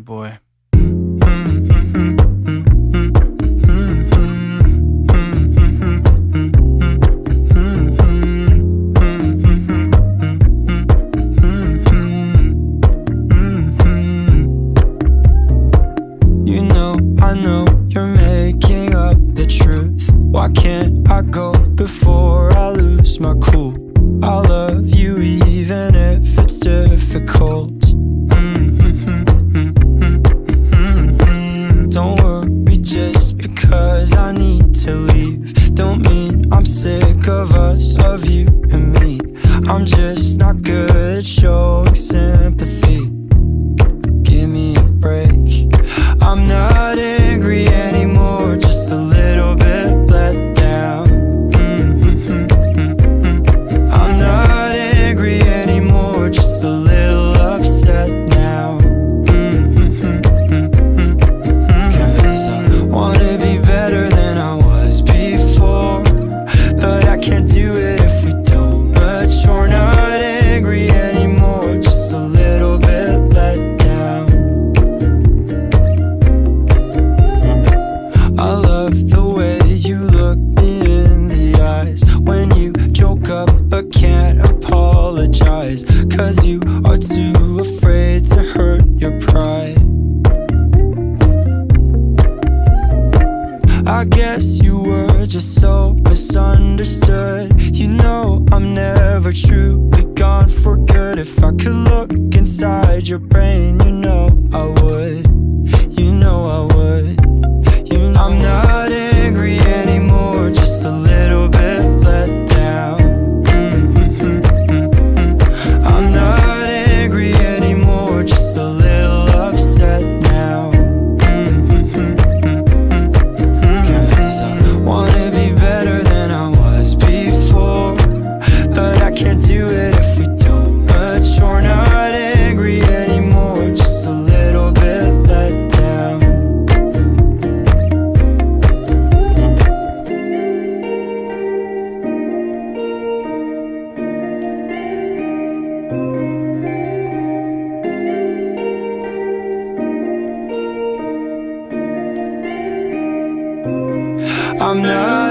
Oh boy. You know, I know you're making up the truth. Why can't I go before I lose my cool? I love you even if it's difficult. Don't worry just because I need to leave. Don't mean I'm sick of us, of you and me. I'm just not good at showing sympathy. Give me a break. I'm not angry anymore, just a little bit let down. I'm not angry anymore, just a little upset now. 'Cause I wanna be better than I was before, but I can't do it if we don't mature. Not angry anymore, just a little bit let down. I love the way you look me in the eyes when you joke up but can't apologize, 'cause you are too afraid to hurt your pride. I guess you were just so misunderstood. You know I'm never truly gone for good. If I could look inside your brain, you know I would. You know I would. I'm not angry anymore, just a little bit let down. I'm not angry anymore, just a little upset now. 'Cause I wanna be better than I was before, but I can't do it if we don't mature. Not angry anymore, just a little bit let down. I'm not